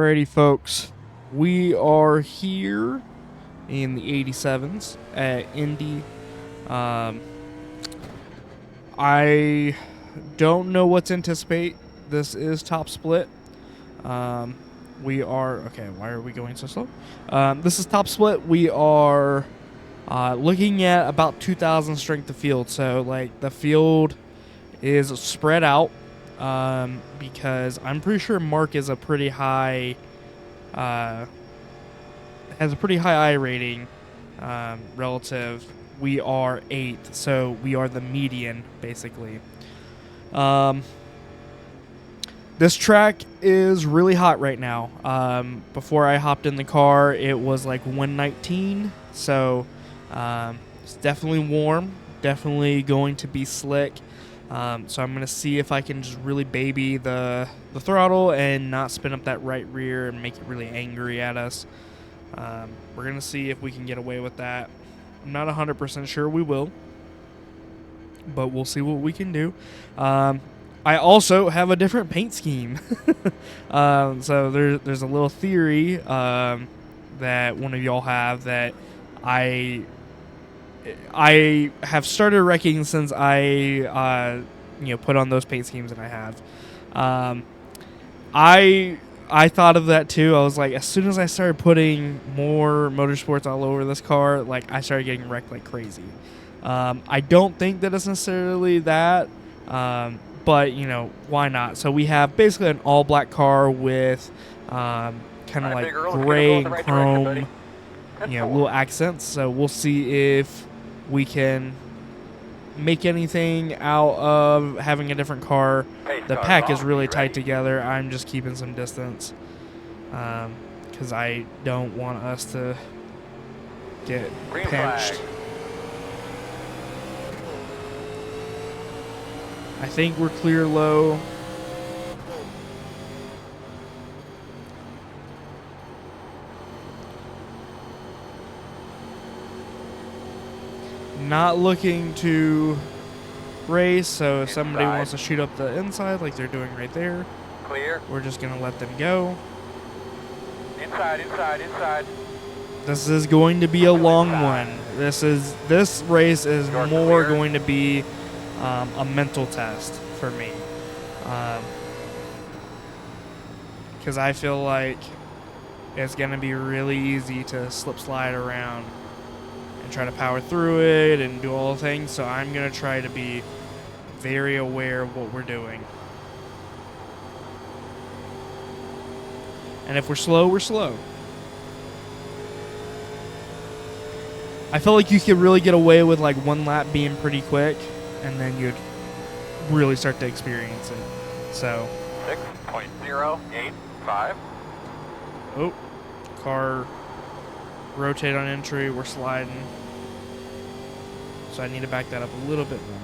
Alrighty, folks. We are here in the 87s at Indy. I don't know what to anticipate. This is top split. We are... Okay, why are we going so slow? This is top split. We are looking at about 2,000 strength of field. So, like, the field is spread out because I'm pretty sure Mark is a pretty high... has a pretty high I rating relative. We are 8th, so we are the median, basically. This track is really hot right now. Before I hopped in the car, it was like 119, so it's definitely warm, definitely going to be slick. So I'm going to see if I can just really baby the throttle and not spin up that right rear and make it really angry at us. We're going to see if we can get away with that. I'm not 100% sure we will, but we'll see what we can do. I also have a different paint scheme. So there's a little theory that one of y'all have that I have started wrecking since I put on those paint schemes that I have. I thought of that too. I was like, as soon as I started putting more motorsports all over this car, like I started getting wrecked like crazy. I don't think that it's necessarily that, but why not? So we have basically an all black car with kind of like gray and chrome, little accents. So we'll see if we can make anything out of having a different car. The pack is really tight together. I'm just keeping some distance because I don't want us to get pinched. I think we're clear low. Not looking to race, so if somebody wants to shoot up the inside like they're doing right there, clear. We're just going to let them go. Inside. This is going to be a long one. This race is more going to be a mental test for me. Because I feel like it's going to be really easy to slip slide around and try to power through it and do all the things. So I'm going to try to be very aware of what we're doing. And if we're slow, we're slow. I feel like you could really get away with like one lap being pretty quick, and then you'd really start to experience it. So 6.085. Oh, car rotate on entry. We're sliding. So I need to back that up a little bit more.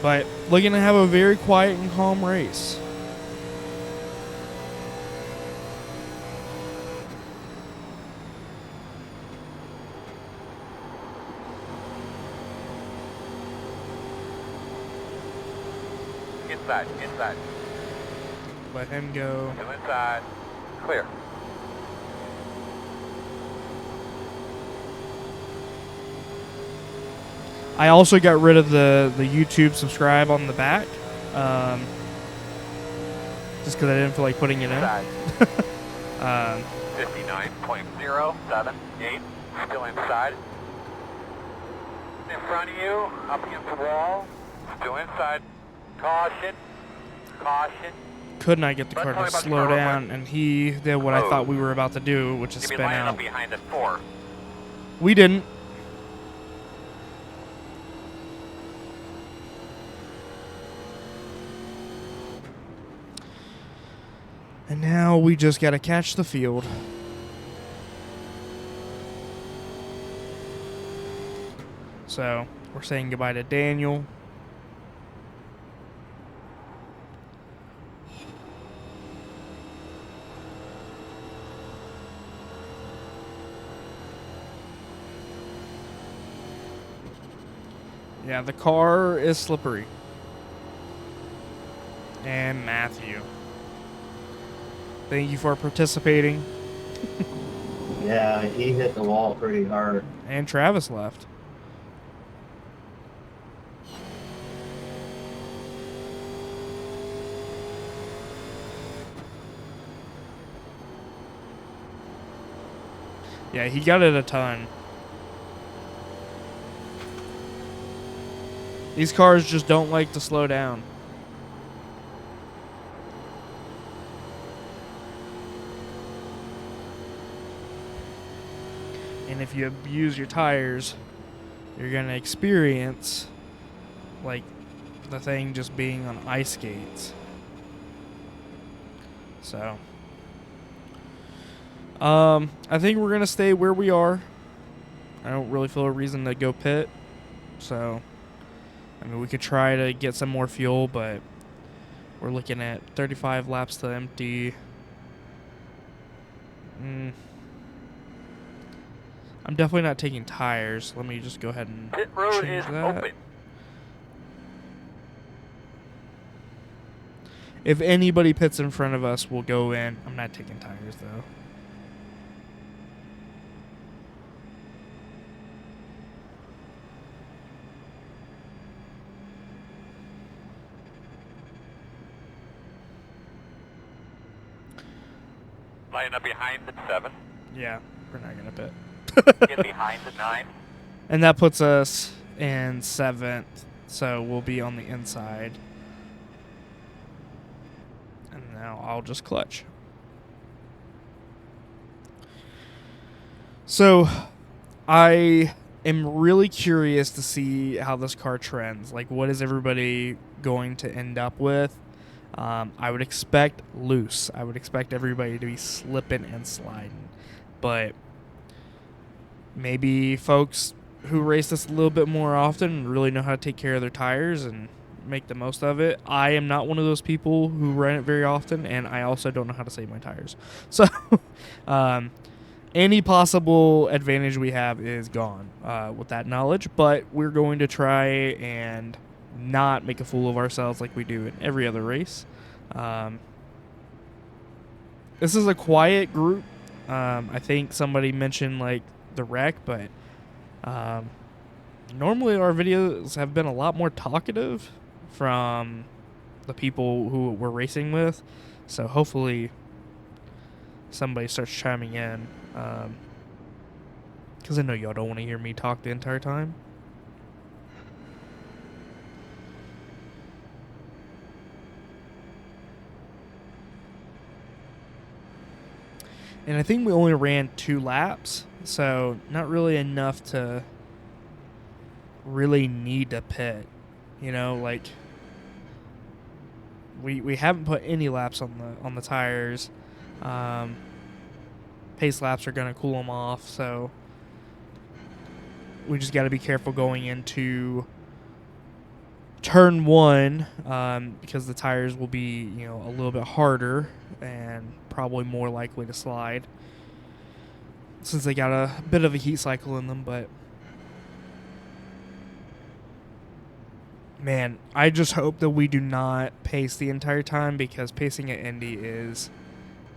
But looking to have a very quiet and calm race. Inside. Let him go. Still inside. Clear. I also got rid of the YouTube subscribe on the back. Just because I didn't feel like putting it in. 59.078. Still inside. In front of you. Up against the wall. Still inside. Caution. Could not get the car to slow down, and he did what I thought we were about to do, which is spin out. Behind at 4. We didn't. And now we just got to catch the field. So we're saying goodbye to Daniel. Yeah, the car is slippery. And Matthew. Thank you for participating. Yeah, he hit the wall pretty hard. And Travis left. Yeah, he got it a ton. These cars just don't like to slow down. And if you abuse your tires, you're going to experience, like, the thing just being on ice skates. So, I think we're going to stay where we are. I don't really feel a reason to go pit. So, I mean, we could try to get some more fuel, but we're looking at 35 laps to empty. I'm definitely not taking tires. Let me just go ahead and Pit road change is that. open. If anybody pits in front of us, we'll go in. I'm not taking tires, though. Line up behind the 7. Yeah, we're not going to pit. Get behind the 9. And that puts us in 7th, so we'll be on the inside. And now I'll just clutch. So, I am really curious to see how this car trends. Like, what is everybody going to end up with? I would expect loose. I would expect everybody to be slipping and sliding. But maybe folks who race this a little bit more often really know how to take care of their tires and make the most of it. I am not one of those people who run it very often, and I also don't know how to save my tires. So, any possible advantage we have is gone with that knowledge, but we're going to try and not make a fool of ourselves like we do in every other race. This is a quiet group. I think somebody mentioned like the wreck, but normally our videos have been a lot more talkative from the people who we're racing with, so hopefully somebody starts chiming in, because I know y'all don't want to hear me talk the entire time. And I think we only ran 2 laps, so not really enough to really need to pit. You know, like we haven't put any laps on the tires. Pace laps are gonna cool them off, so we just got to be careful going into turn 1, because the tires will be, you know, a little bit harder and probably more likely to slide since they got a bit of a heat cycle in them. But man, I just hope that we do not pace the entire time, because pacing at Indy is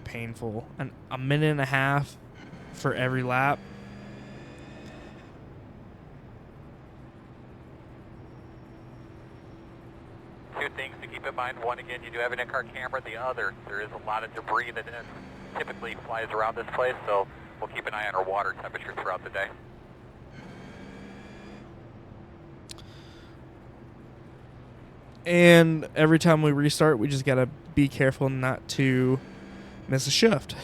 painful. And a minute and a half for every lap. Two things to keep in mind. One, again, you do have an in-car camera. The other, there is a lot of debris that typically flies around this place, so we'll keep an eye on our water temperature throughout the day. And every time we restart, we just got to be careful not to miss a shift.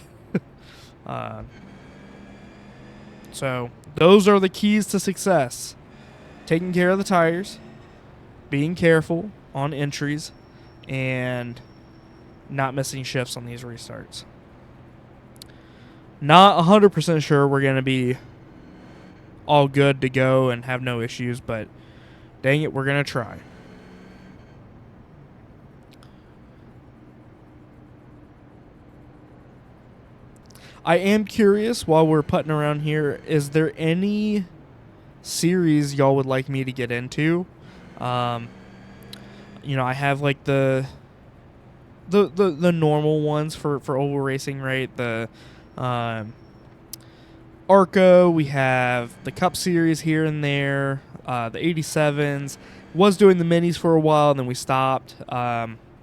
So those are the keys to success. Taking care of the tires, being careful on entries, and not missing shifts on these restarts. Not 100% sure we're going to be all good to go and have no issues, but dang it, we're going to try. I am curious, while we're putting around here, is there any series y'all would like me to get into? You know, I have like the normal ones for oval racing, right? The Arco, we have the Cup Series here and there, the 87s. Was doing the minis for a while, and then we stopped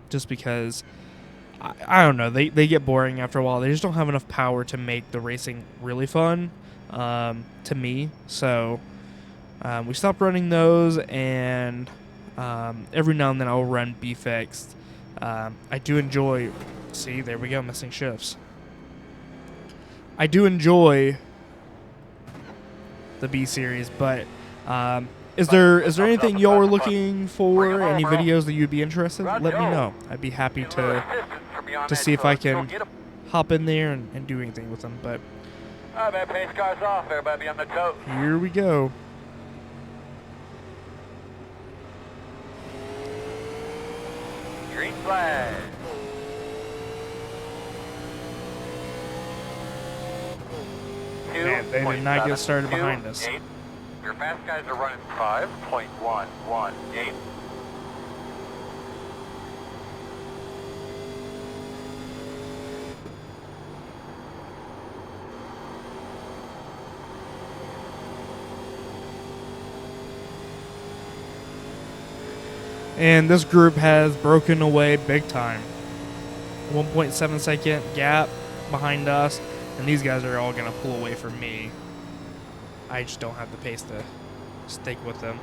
just because, I don't know, they get boring after a while. They just don't have enough power to make the racing really fun to me. So we stopped running those, and every now and then I'll run B-Fixed. I do enjoy... See, there we go, missing shifts. I do enjoy the B series, but is there anything y'all are looking for? Any videos that you'd be interested in? Let me know. I'd be happy to see if I can hop in there and do anything with them. But man, pace cars off. Everybody be on the tote. Here we go. Green flag. Man, they did not get started behind us. Your fast guys are running 5.118. And this group has broken away big time. 1.7 second gap behind us, and these guys are all going to pull away from me. I just don't have the pace to stick with them.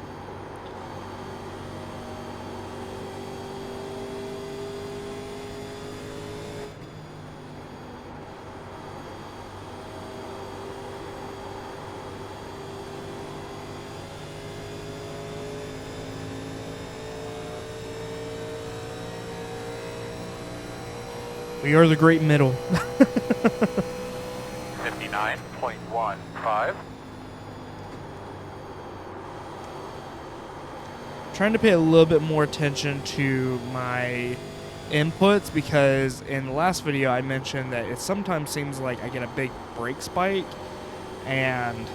We are the great middle. 59.15. Trying to pay a little bit more attention to my inputs, because in the last video I mentioned that it sometimes seems like I get a big brake spike, and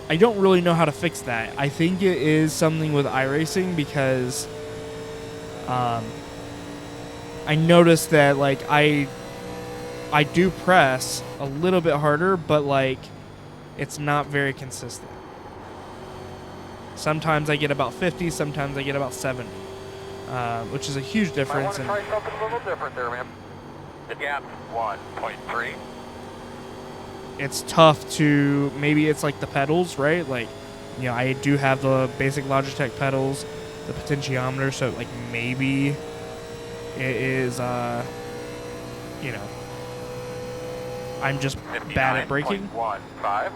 I don't really know how to fix that. I think it is something with iRacing, because I noticed that like I do press a little bit harder, but like it's not very consistent. Sometimes I get about 50, sometimes I get about 70, which is a huge difference. I want to try something a little different there, man. The gap 1.3. It's tough to, maybe it's like the pedals, right? Like, you know, I do have the basic Logitech pedals, the potentiometer, so like maybe it is, you know, I'm just bad at braking. 59.15.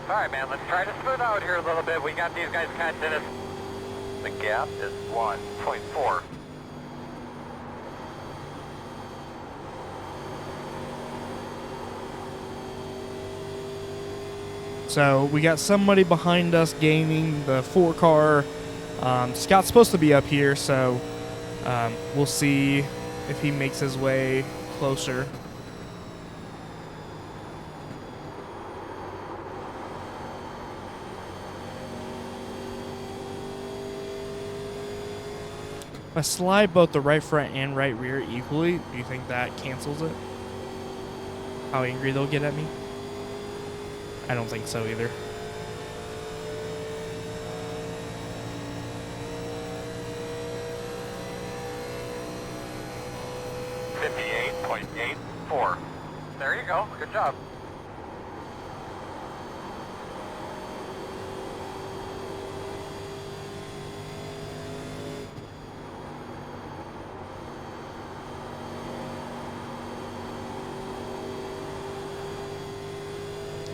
All right, man, let's try to smooth out here a little bit. We got these guys kind of in us. The gap is 1.4. So we got somebody behind us gaining the 4 car. Scott's supposed to be up here, so we'll see if he makes his way closer. If I slide both the right front and right rear equally, do you think that cancels it? How angry they'll get at me? I don't think so either. .84. There you go. Good job.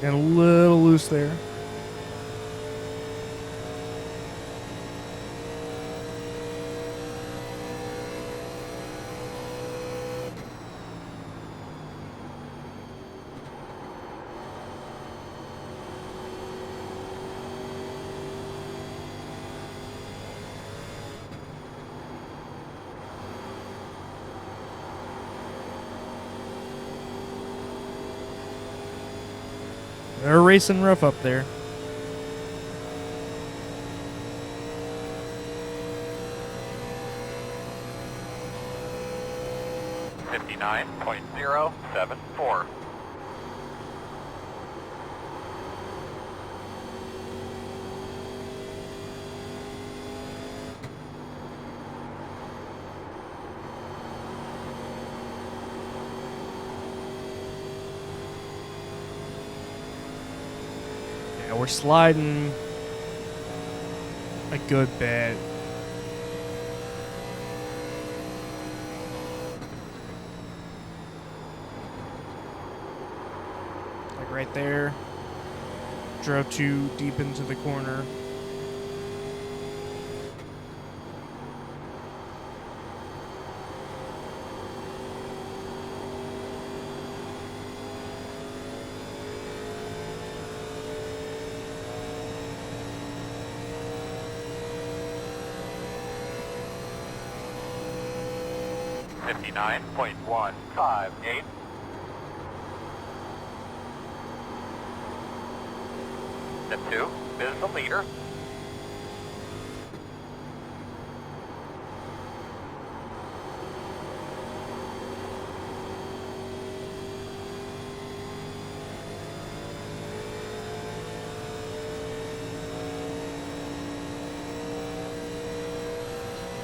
And a little loose there. They're racing rough up there. 59.074. Yeah, we're sliding a good bit. Like right there. Drove too deep into the corner. .158. Step 2 is the leader.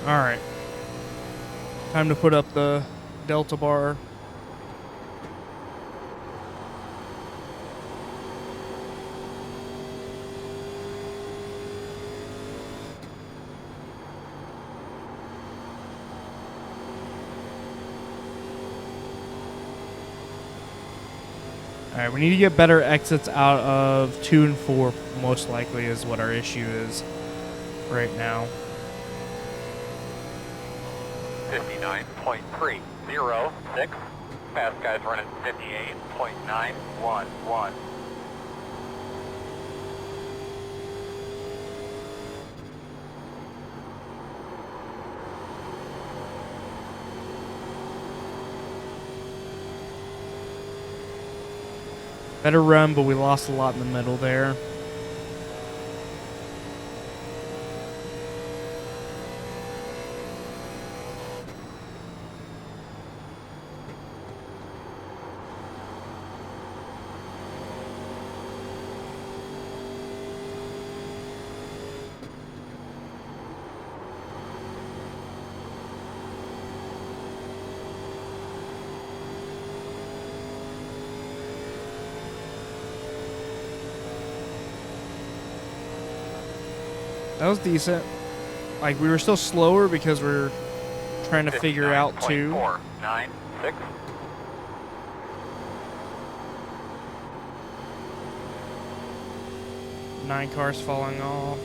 All right. Time to put up the delta bar. All right, we need to get better exits out of 2 and 4, most likely is what our issue is right now. 59.306. Fast guys running 58.911. Better run, but we lost a lot in the middle there. That was decent. Like, we were still slower because we're trying to figure out 2. 496. Nine cars falling off.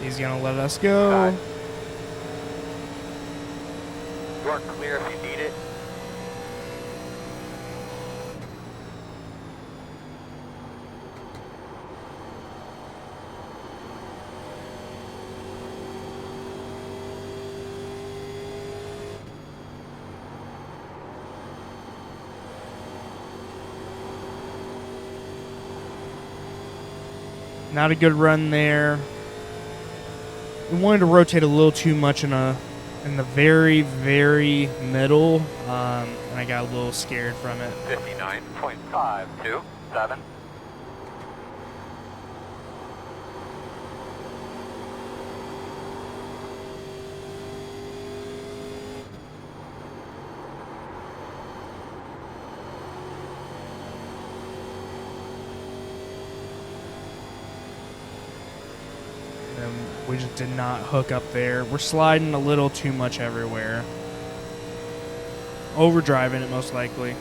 He's gonna let us go. You are clear if you need it. Not a good run there. We wanted to rotate a little too much in the very, very middle, and I got a little scared from it. 59.527. And we just did not hook up there. We're sliding a little too much everywhere. Overdriving it most likely.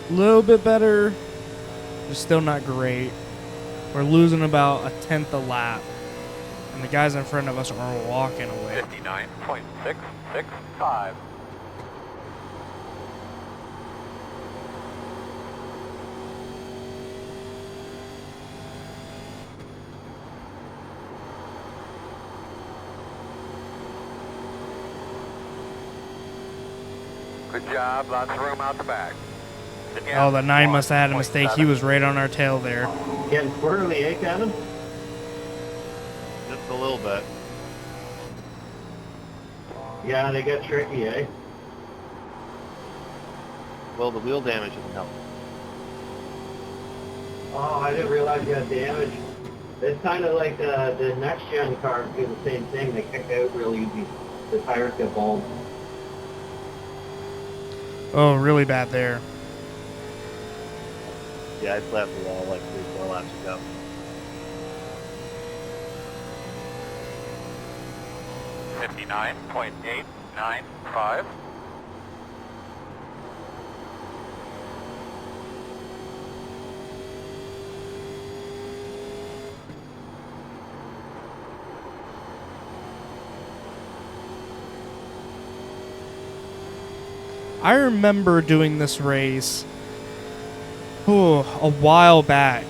A little bit better, but still not great. We're losing about 1/10 a lap, and the guys in front of us are walking away. 59.665. Good job. Lots of room out the back. Oh, the 9 must have had a mistake. He was right on our tail there. Getting squirrely, eh, Kevin? Just a little bit. Yeah, they get tricky, eh? Well, the wheel damage doesn't help. Oh, I didn't realize you had damage. It's kind of like the next gen cars do the same thing. They kick out real easy. The tires get bald. Oh, really bad there. Yeah, I slapped the wall like 3-4 laps ago. $59.895. I remember doing this race a while back,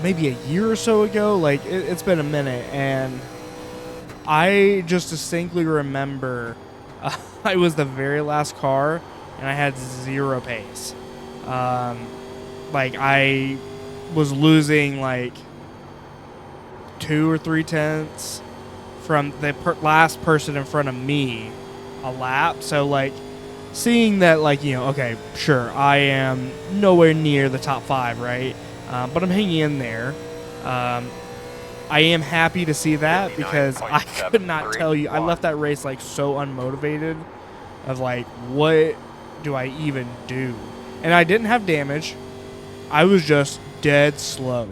maybe a year or so ago. Like, it's been a minute, and I just distinctly remember I was the very last car, and I had 0 pace. Like, I was losing, like, 2 or 3 tenths from the last person in front of me a lap. So, like, seeing that, like, you know, okay, sure, I am nowhere near the top 5, right? But I'm hanging in there. I am happy to see that, because I could not tell you. I left that race, like, so unmotivated of, like, what do I even do? And I didn't have damage. I was just dead slow.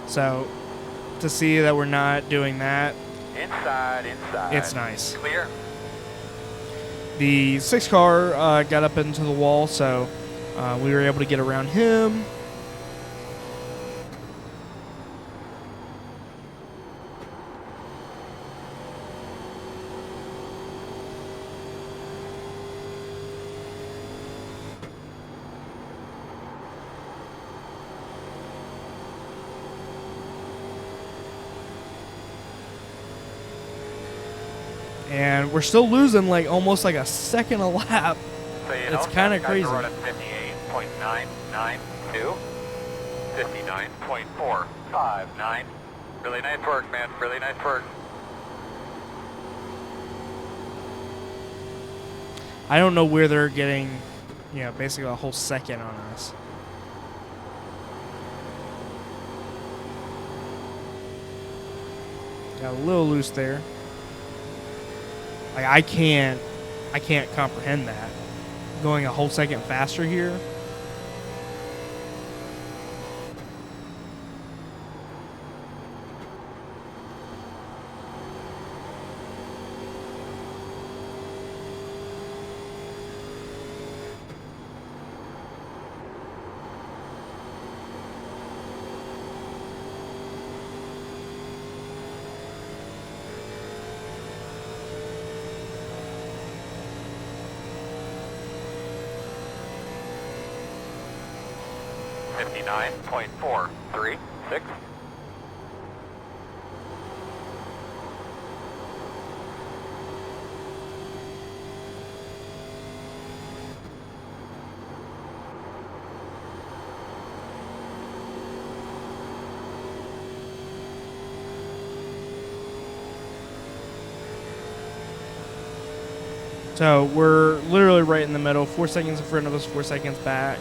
So to see that we're not doing that, Inside. it's nice. Clear. The 6 car got up into the wall, so we were able to get around him. And we're still losing, like, almost like a second a lap. So, you It's know, kind of guys crazy. are running 58.992, 59.459. Really nice work, man. Really nice work. I don't know where they're getting, you know, basically a whole second on us. Got a little loose there. Like, I can't comprehend that. Going a whole second faster here. $59.436. So we're literally right in the middle. 4 seconds in front of us, 4 seconds back.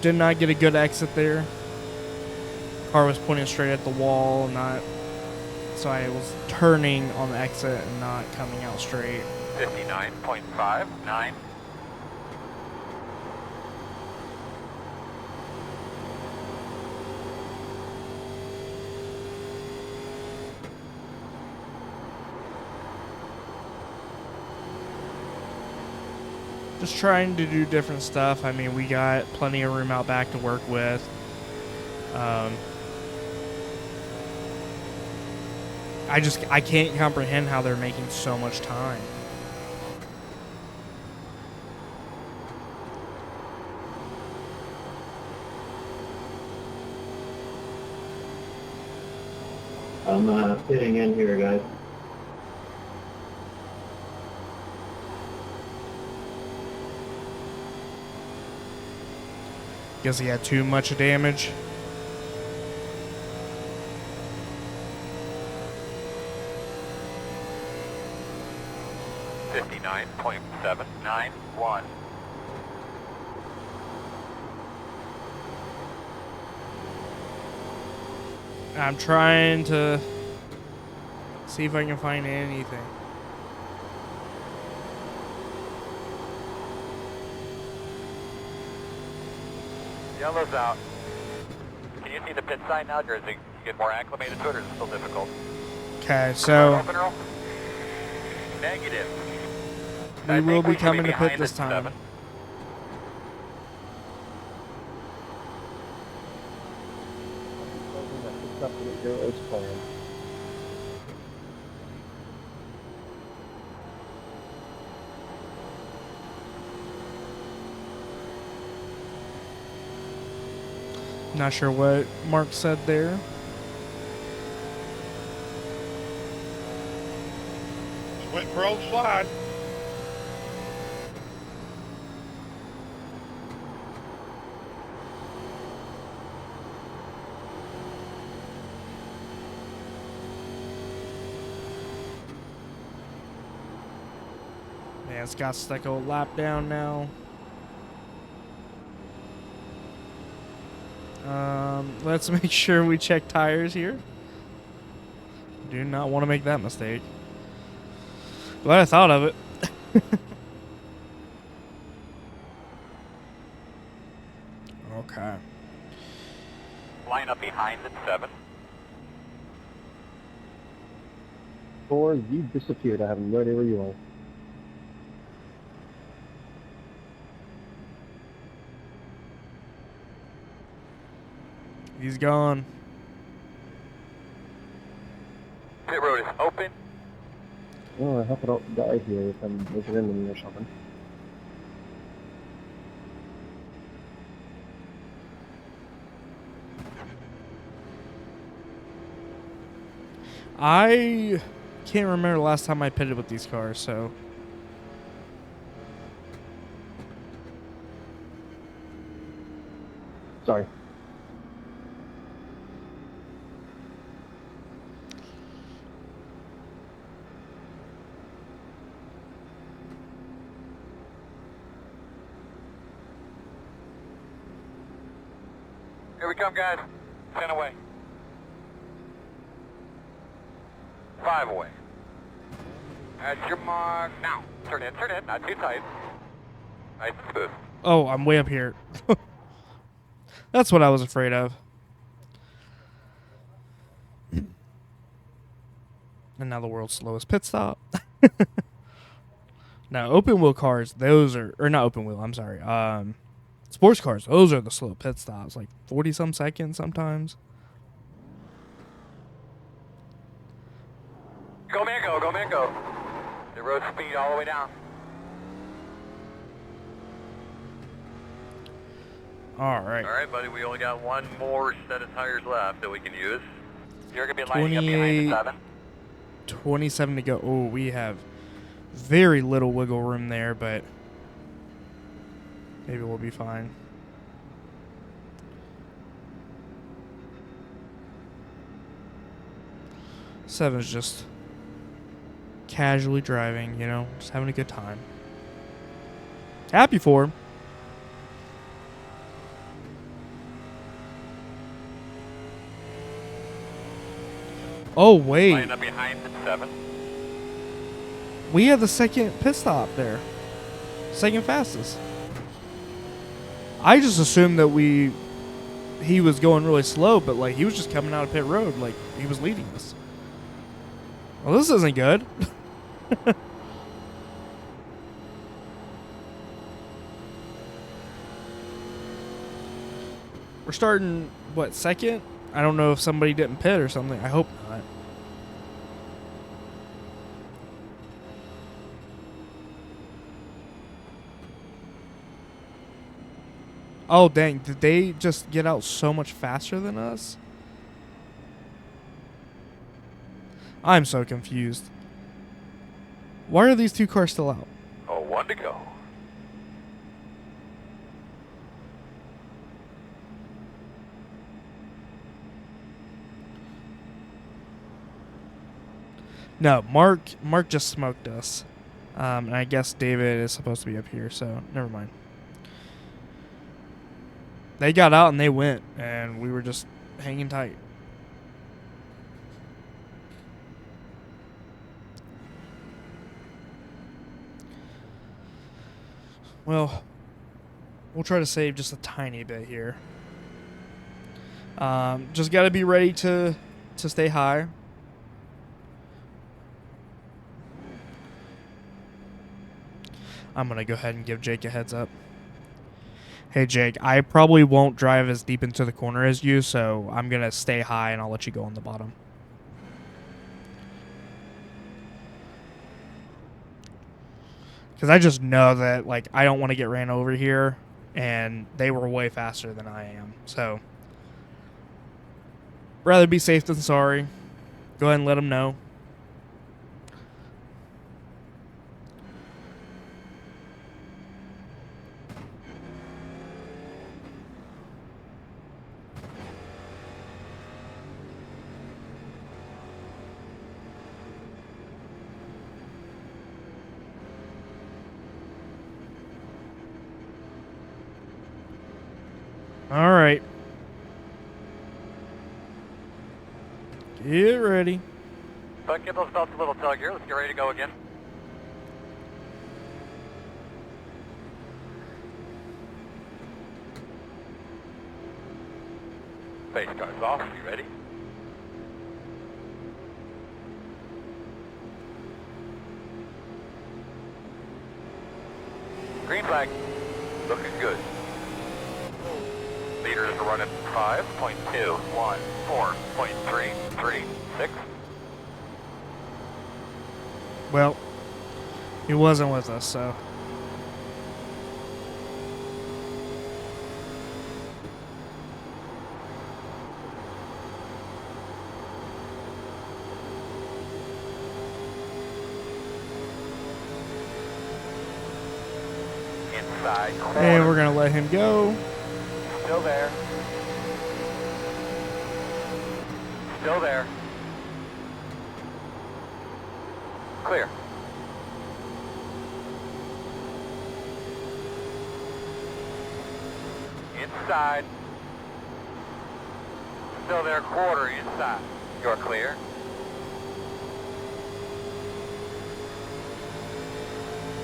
Did not get a good exit there. Car was pointing straight at the wall, so I was turning on the exit and not coming out straight. 59.59. Just trying to do different stuff. I mean, we got plenty of room out back to work with. I can't comprehend how they're making so much time. I'm fitting in here, guys. Guess he had too much damage. .791. I'm trying to see if I can find anything. Yellow's out. Can you see the pit sign now, or is it get more acclimated to it, or is it still difficult? Okay, so Open roll. Negative. we will be coming to pit this time. 7. Not sure what Mark said there. Went for old slide. Yeah, it's got to take a lap down now. Let's make sure we check tires here. Do not want to make that mistake. Glad I thought of it. Okay. Line up behind at 7. Or you disappeared. I have no idea where you are. He's gone. Pit road is open. Oh, I hope I don't die here if I'm making into me or something. I can't remember the last time I pitted with these cars, so. Sorry. Here we come, guys. 10 away. 5 away. At your mark. Now. Turn in, not too tight. Nice and smooth. Oh, I'm way up here. That's what I was afraid of. And now the world's slowest pit stop. Now, open wheel cars, those are, or not open wheel, I'm sorry. Sports cars, those are the slow pit stops, like 40-some seconds sometimes. Go, man, go. Go, man, go. The road speed all the way down. All right. All right, buddy. We only got one more set of tires left that we can use. You're going to be lining up behind the 7. 27 to go. Oh, we have very little wiggle room there, but maybe we'll be fine. Seven's just casually driving, you know, just having a good time. Happy for him. Oh, wait. Lining up behind the 7. We have the second pit stop there. Second fastest. I just assumed that he was going really slow, but like he was just coming out of pit road, like he was leading us. Well, this isn't good. We're starting, what, second? I don't know if somebody didn't pit or something. I hope not. Oh, dang. Did they just get out so much faster than us? I'm so confused. Why are these two cars still out? Oh, one to go. No, Mark just smoked us. And I guess David is supposed to be up here, so never mind. They got out and they went, and we were just hanging tight. Well, we'll try to save just a tiny bit here. Just got to be ready to stay high. I'm going to go ahead and give Jake a heads up. Hey, Jake, I probably won't drive as deep into the corner as you, so I'm going to stay high and I'll let you go on the bottom. Because I just know that, like, I don't want to get ran over here, and they were way faster than I am. So, rather be safe than sorry. Go ahead and let them know. All right. Get ready. But give those belts a little tug here. Let's get ready to go again. Face cars off. You ready? Green flag. Looking good. Leaders are running 5.214.336. Well, he wasn't with us, so. Inside corner. And we're going to let him go. Still there. Still there. Clear. Inside. Still there, quarter inside. You're clear.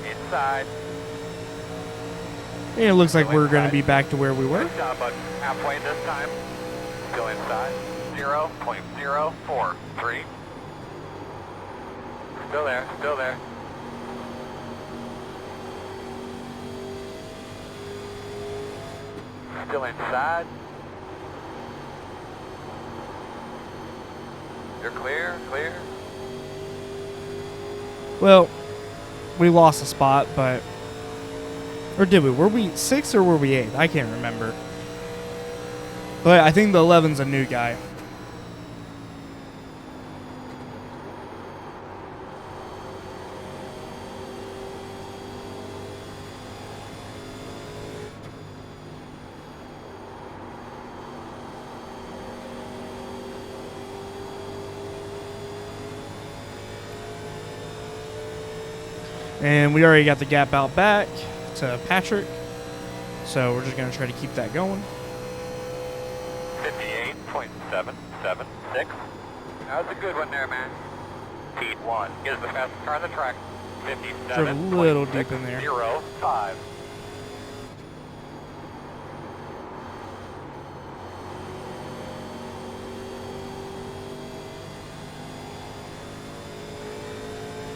Inside. And it looks like we're going to be back to where we were. Good job, bud. Halfway this time. Still inside. 0.043. Still there, still there. Still inside. You're clear, clear. Well, we lost a spot, but... Or did we? Were we 6th or were we 8th? I can't remember. But I think the 11's a new guy. And we already got the gap out back to Patrick. So we're just going to try to keep that going. 58.776. That was a good one there, man. Heat 1 is the fastest car on the track. Drove a little deep in there. 57.605.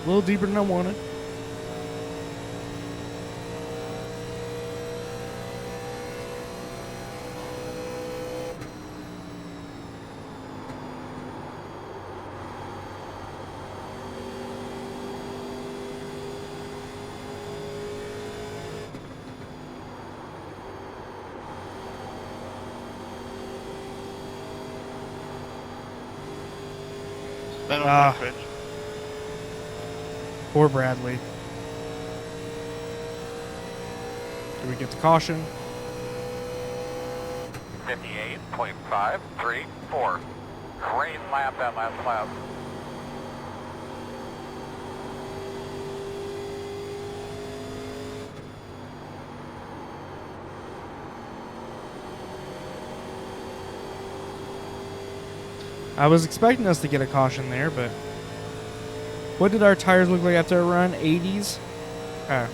A little deeper than I wanted. Then Ah. on pitch. Poor Bradley. Do we get the caution? 58.534. Great lap that last lap. I was expecting us to get a caution there, but what did our tires look like after a run? 80s? Oh.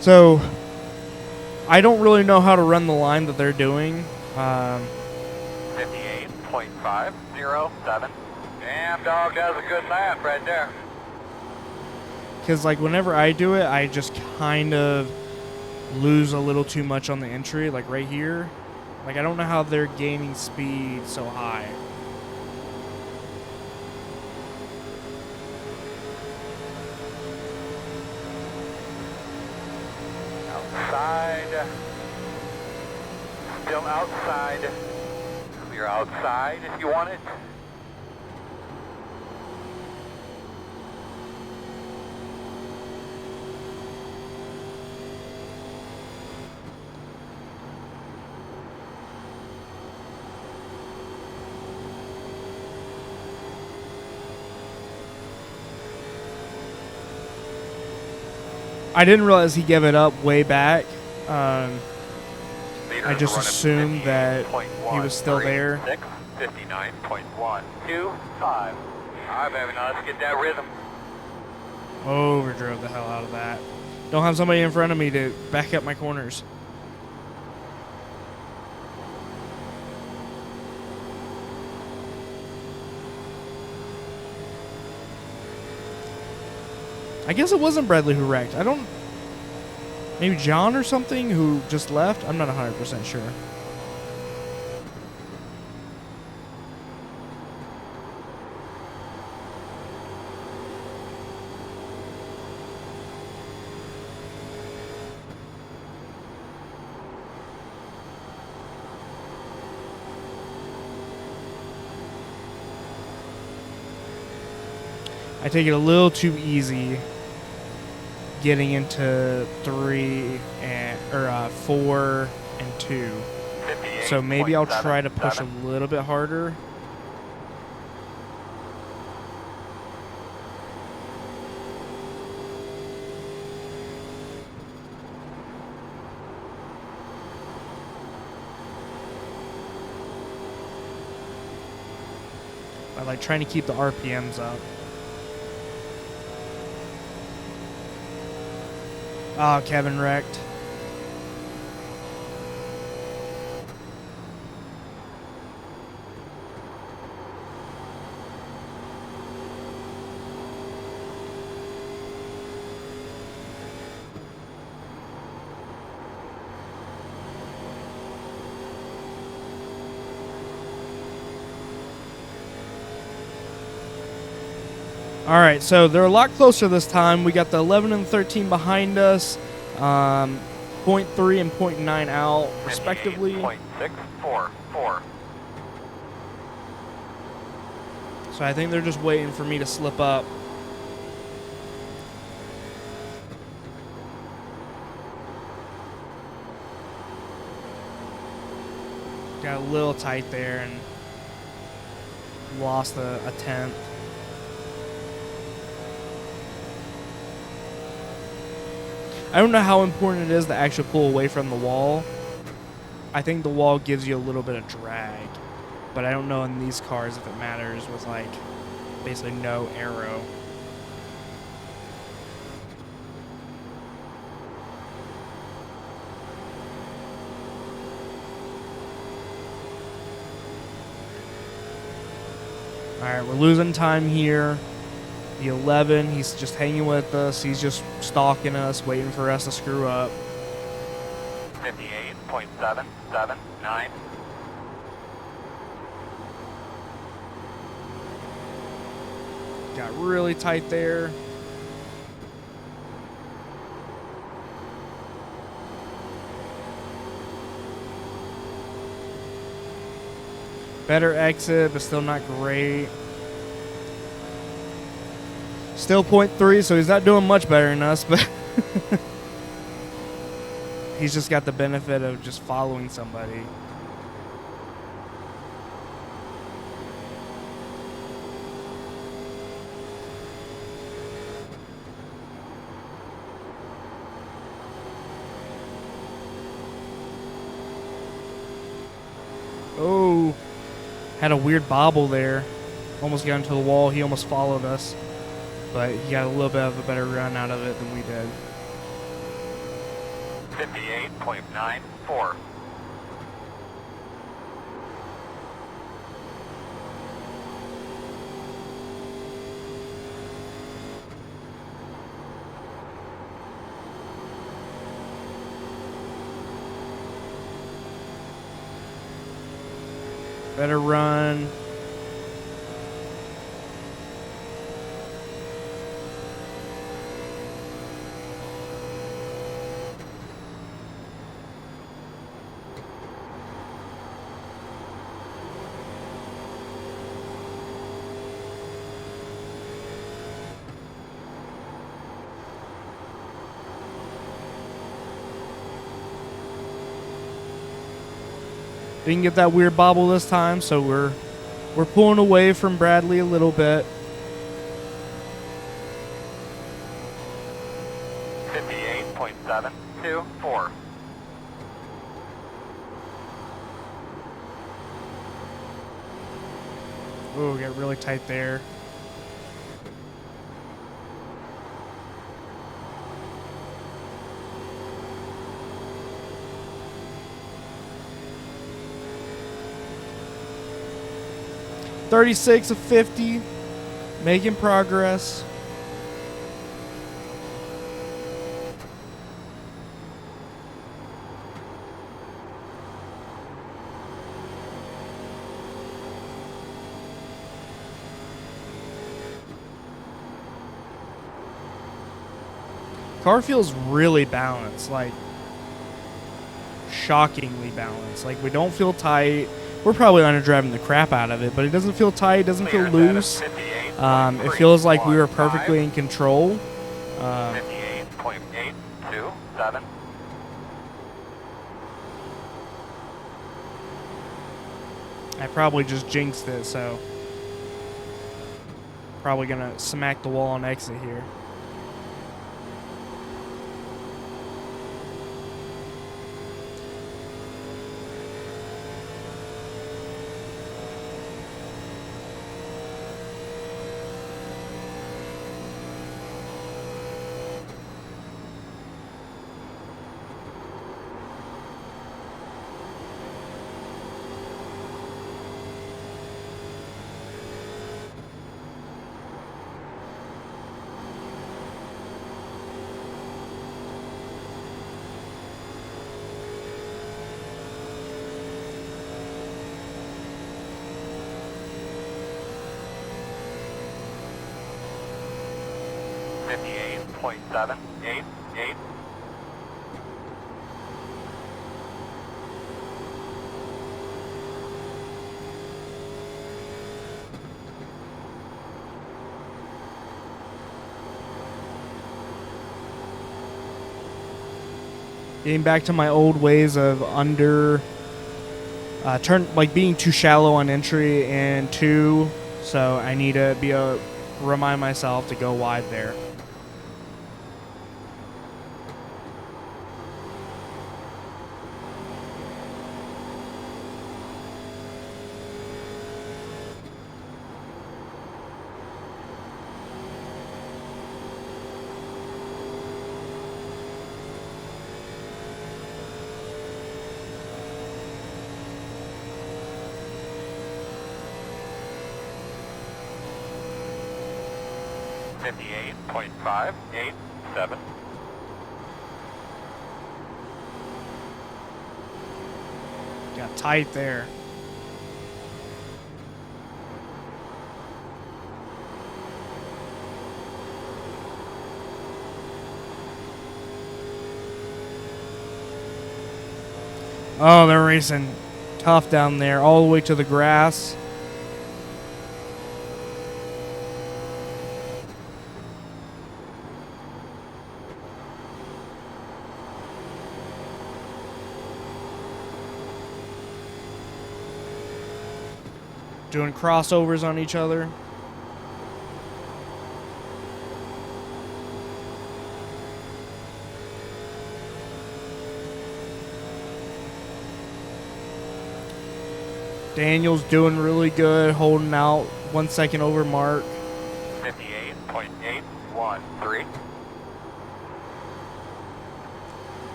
So, I don't really know how to run the line that they're doing. 58.507. Damn dog, that was a good lap right there. Because, like, whenever I do it, I just kind of lose a little too much on the entry, like right here. Like, I don't know how they're gaining speed so high. Outside. Still outside. Clear outside if you want it. I didn't realize he gave it up way back. Leader I just running assumed that he 58.136, was still there. 59.125. Alright, baby, now let's get that rhythm. Overdrove the hell out of that. Don't have somebody in front of me to back up my corners. I guess it wasn't Bradley who wrecked. I don't... Maybe John or something who just left? I'm not 100% sure. I take it a little too easy getting into 3 and 4 and 2. So maybe I'll try to push a little bit harder. I like trying to keep the RPMs up. Oh, Kevin wrecked. All right, so they're a lot closer this time. We got the 11 and 13 behind us, 0.3 and 0.9 out, respectively. 0.644. So I think they're just waiting for me to slip up. Got a little tight there and lost a tenth. I don't know how important it is to actually pull away from the wall. I think the wall gives you a little bit of drag, but I don't know in these cars if it matters with like basically no aero. All right, we're losing time here. The 11, he's just hanging with us. He's just stalking us, waiting for us to screw up. 58.779. Got really tight there. Better exit, but still not great. Still 0.3, so he's not doing much better than us, but he's just got the benefit of just following somebody. Oh, had a weird bobble there. Almost got into the wall. He almost followed us, but he got a little bit of a better run out of it than we did. 58.94. Better run. Didn't get that weird bobble this time, so we're pulling away from Bradley a little bit. 58.724. Ooh, got really tight there. .36 of 50, making progress. Car feels really balanced, like shockingly balanced. Like we don't feel tight. We're probably underdriving the crap out of it, but it doesn't feel tight, it doesn't feel loose. It feels like we were perfectly in control. 58.827. I probably just jinxed it, so probably gonna smack the wall and exit here. .788. Getting back to my old ways of being too shallow on entry and two, so I need to remind myself to go wide there. 58.587. Got tight there. Oh, they're racing tough down there, all the way to the grass. Doing crossovers on each other. Daniel's doing really good, holding out 1 second over mark. 58.813.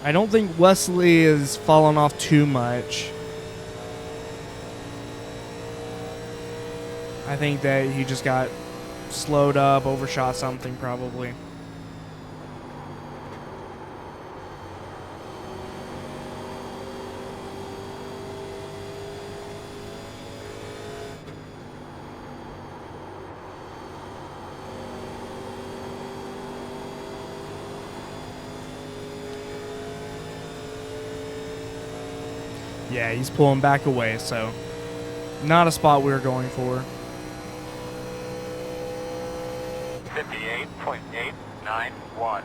I don't think Wesley is falling off too much. I think that he just got slowed up, overshot something probably. Yeah, he's pulling back away, so not a spot we were going for. 58.891.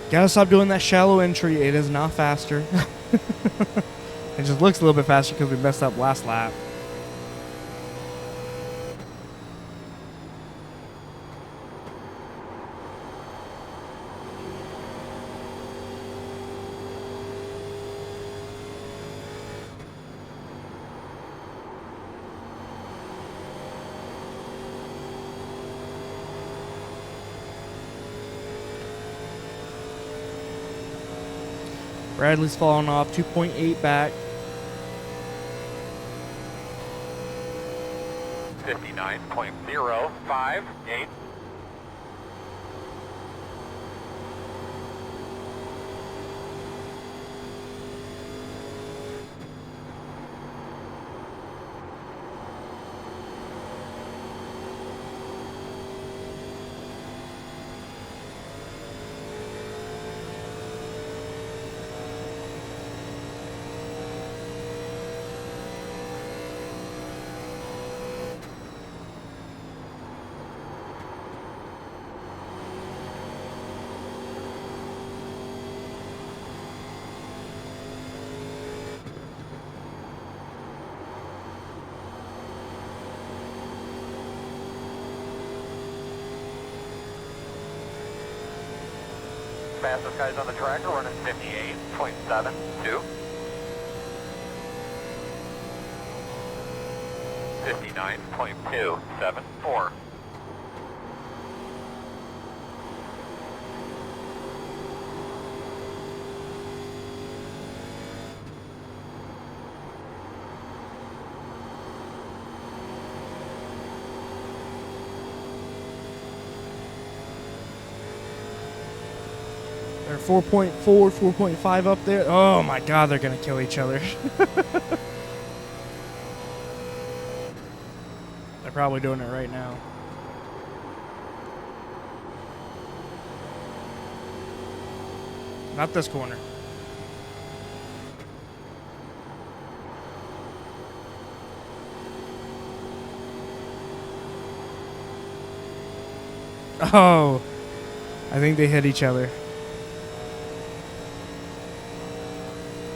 Gotta stop doing that shallow entry. It is not faster. It just looks a little bit faster because we messed up last lap. Bradley's falling off, 2.8 back. 59.058. Fastest guys on the track are running 58.72. 59.274. They're 4.4, 4.5 up there. Oh my god, they're gonna kill each other. They're probably doing it right now. Not this corner. Oh, I think they hit each other.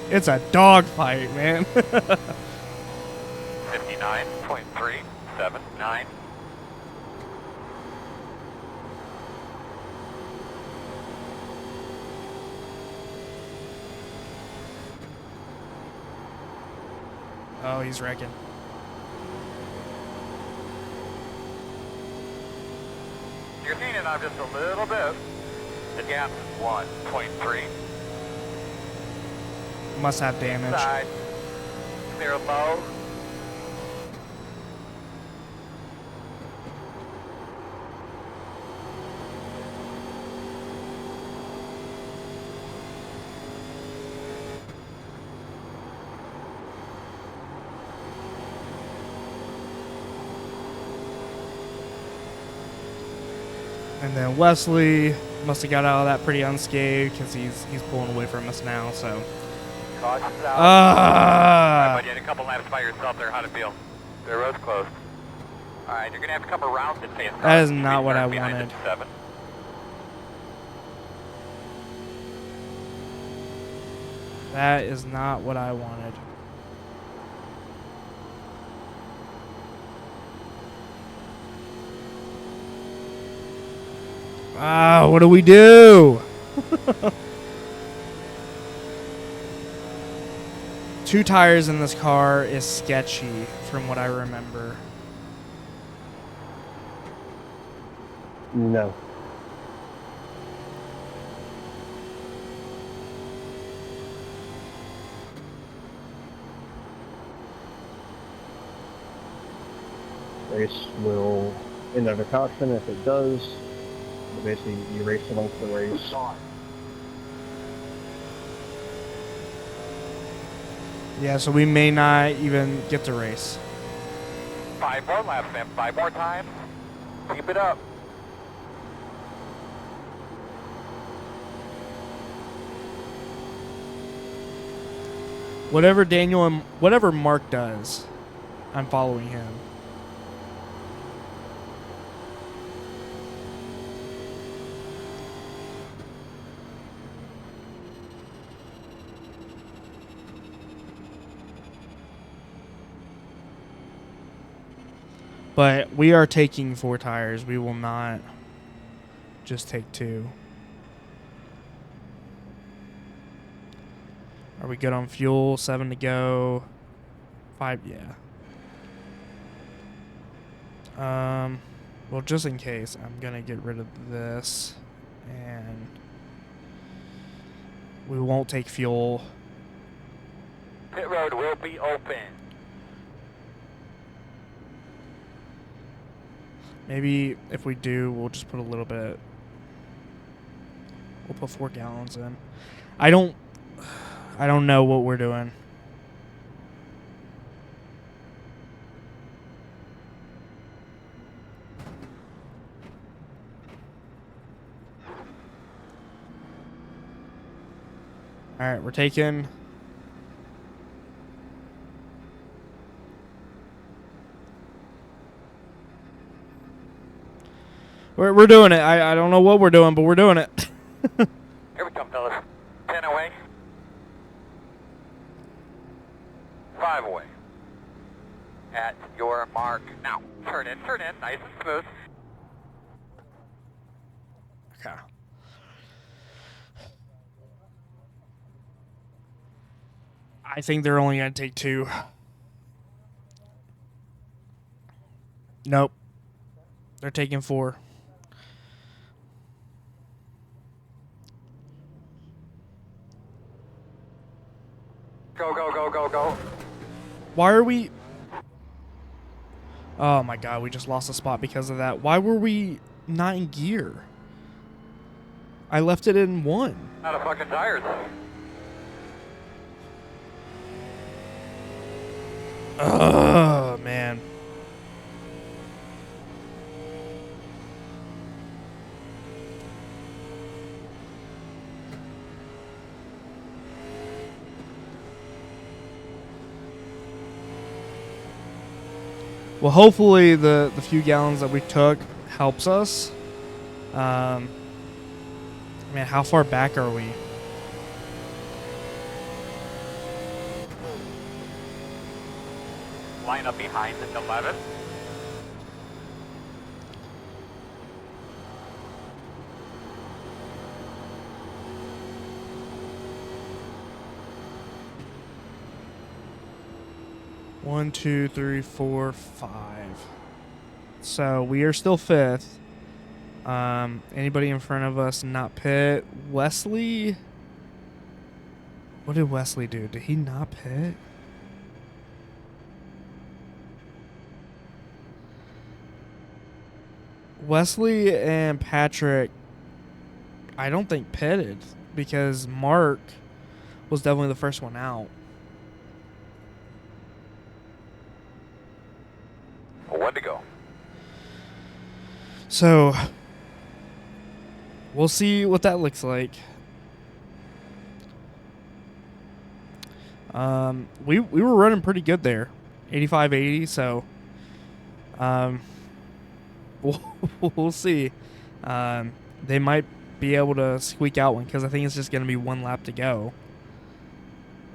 It's a dogfight, man. 59.379. Oh, he's wrecking. You're seeing it on just a little bit. The gap is 1.3. Must have damage. Side. Clear low. And then Wesley must have got out of that pretty unscathed because he's pulling away from us now. So. Caution's out. Alright, Ah. buddy, you had a couple laps by yourself there. How'd it feel? The road's closed. Alright, you're gonna have to come around the face. That is not what I wanted. 7. That is not what I wanted. Ah, what do we do? 2 tires in this car is sketchy from what I remember. No. Race will end under caution if it does. But basically, you race amongst the race. Yeah, so we may not even get to race. 5 more laps, man. 5 more times. Keep it up. Whatever Daniel and whatever Mark does, I'm following him. But we are taking 4 tires. We will not just take 2. Are we good on fuel? 7 to go. 5, yeah. Well, just in case, I'm gonna get rid of this, and we won't take fuel. Pit road will be open. Maybe if we do, we'll just put a little bit. We'll put 4 gallons in. I don't know what we're doing. All right, we're taking. We're doing it. I don't know what we're doing, but we're doing it. Here we come, fellas. 10 away. 5 away. At your mark. Now, turn in, nice and smooth. Okay. I think they're only going to take 2. Nope. They're taking 4. Go, go, go, go, go. Why are we... Oh my god, we just lost a spot because of that. Why were we not in gear? I left it in 1. Out of fucking tires. Oh, man. Well, hopefully the few gallons that we took helps us. Man, how far back are we? Line up behind at 11. 1, 2, 3, 4, 5. So we are still 5th. Anybody in front of us not pit? Wesley? What did Wesley do? Did he not pit? Wesley and Patrick, I don't think pitted because Mark was definitely the first one out. One to go. So we'll see what that looks like. We were running pretty good there, 85-80. So we'll see. They might be able to squeak out one because I think it's just going to be one lap to go.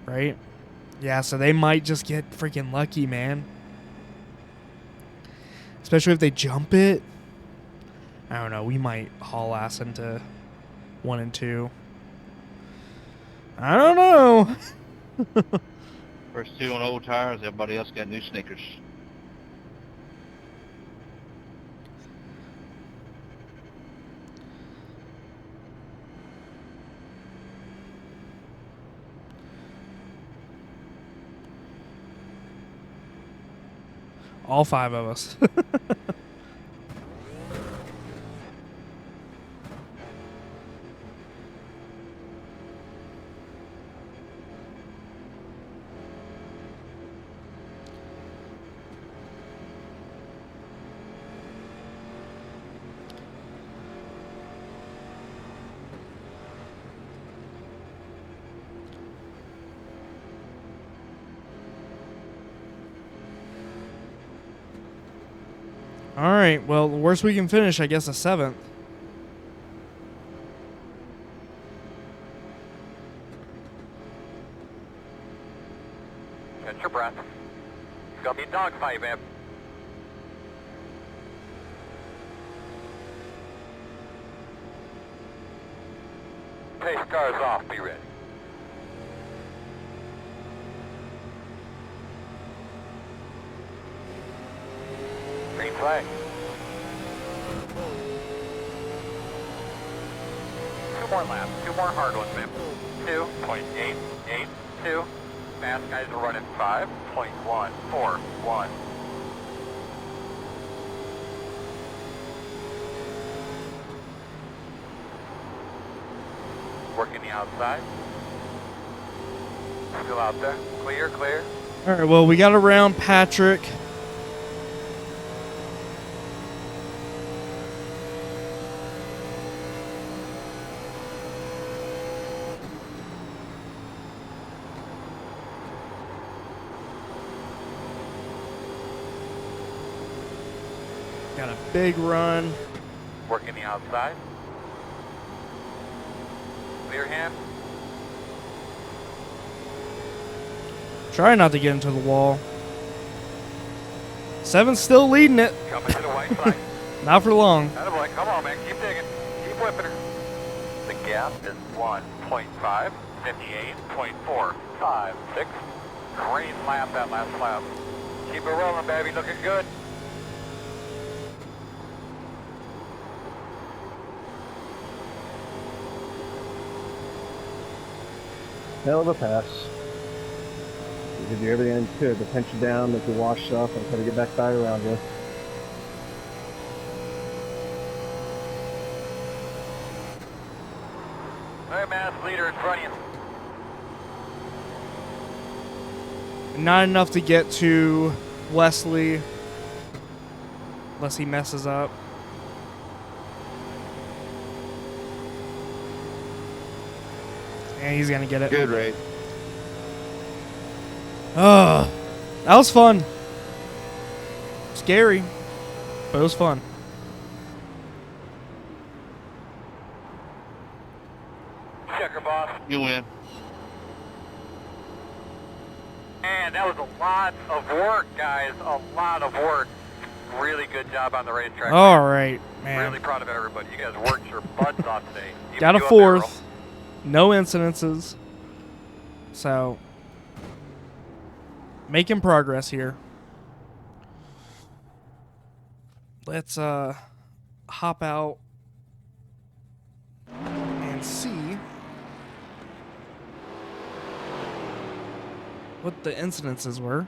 Right? Yeah, so they might just get freaking lucky, man. Especially if they jump it. I don't know. We might haul ass into 1 and 2. I don't know. First two on old tires, everybody else got new sneakers. All 5 of us. All right. Well, the worst we can finish, I guess, a 7th. Catch your breath. It's gonna be a dogfight, man. Pace cars off. Be ready. Green flag. 2 more laps. 2 more hard ones, man. 2.882. Fast guys are running 5.141. Working the outside. Still out there. Clear, clear. All right. Well, we got around Patrick. Got a big run. Working the outside. Clear hand. Try not to get into the wall. 7's still leading it. Coming to the white flag. Not for long. Attaboy, come on, man. Keep digging. Keep whipping her. The gap is 1.5, 58.456. Green lap that last lap. Keep it rolling, baby. Looking good. Hell of a pass. You could do everything you could to pinch you down, make you wash up, and try to get back by around you. All right, man. That's leader in front of you. Not enough to get to Wesley unless he messes up. And he's going to get it. Good race. Oh, that was fun. Scary, but it was fun. Checker, boss. You win. Man, that was a lot of work, guys. A lot of work. Really good job on the racetrack. All right, man. Really proud of everybody. You guys worked your butts off today. Even Got a you up 4th. No incidences. So making progress here. Let's hop out and see what the incidences were.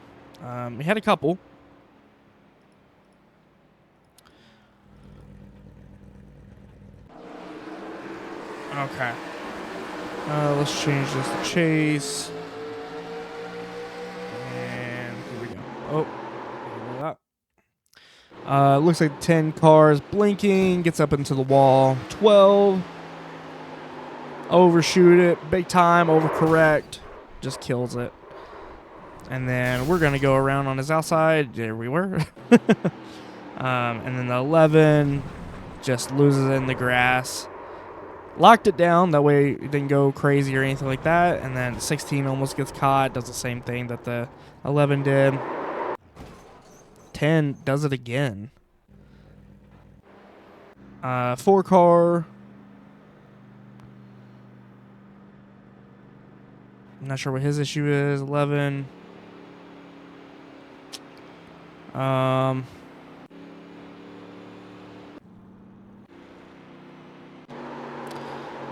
We had a couple. Okay. Let's change this to chase. And here we go. Oh, look at that. Looks like 10 cars blinking, gets up into the wall. 12. Overshoot it, big time, overcorrect. Just kills it. And then we're going to go around on his outside. There we were. And then the 11 just loses it in the grass. Locked it down, that way it didn't go crazy or anything like that. And then 16 almost gets caught, does the same thing that the 11 did. 10 does it again. 4 car. I'm not sure what his issue is. 11.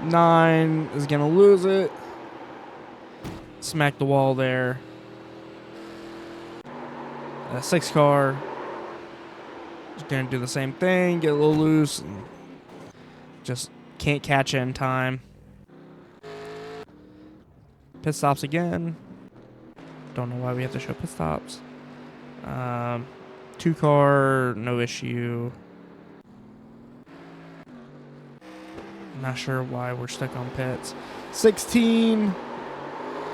9 is going to lose it. Smack the wall there. 6 car is going to do the same thing. Get a little loose. And just can't catch it in time. Pit stops again. Don't know why we have to show pit stops. 2 car, no issue. Not sure why we're stuck on pits. 16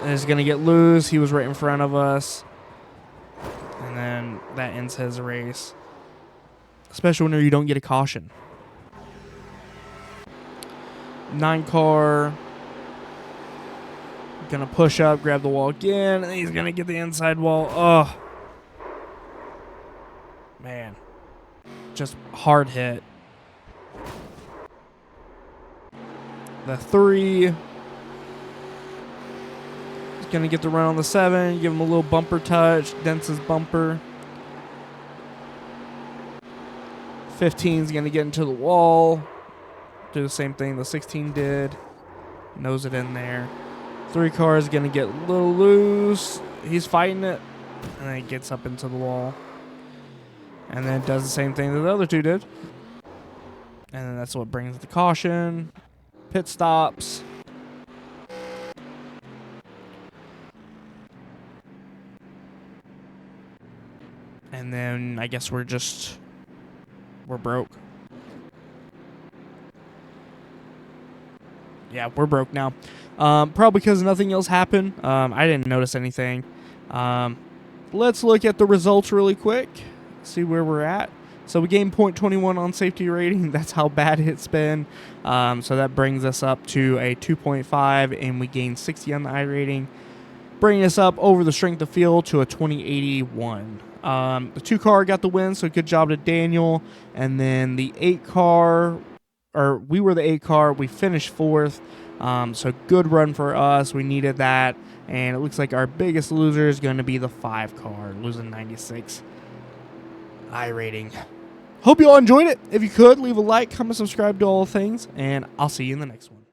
is going to get loose. He was right in front of us. And then that ends his race. Especially when you don't get a caution. 9 car. Going to push up, grab the wall again. And he's going to get the inside wall. Oh. Man. Just hard hit. The 3 is going to get the run on the 7. Give him a little bumper touch. Dents his bumper. 15 is going to get into the wall. Do the same thing the 16 did. Nose it in there. 3 car is going to get a little loose. He's fighting it. And then it gets up into the wall. And then it does the same thing that the other 2 did. And then that's what brings the caution. Pit stops. And then I guess we're broke. Yeah, we're broke now. Probably because nothing else happened. I didn't notice anything. Let's look at the results really quick. See where we're at. So we gained 0.21 on safety rating. That's how bad it's been. So that brings us up to a 2.5, and we gained 60 on the iRating, bringing us up over the strength of field to a 2081. The 2 car got the win, so good job to Daniel. And then the 8 car, or we were the 8 car. We finished 4th. So good run for us. We needed that. And it looks like our biggest loser is going to be the 5 car, losing 96 iRating. Hope you all enjoyed it. If you could, leave a like, comment, subscribe to all things, and I'll see you in the next one.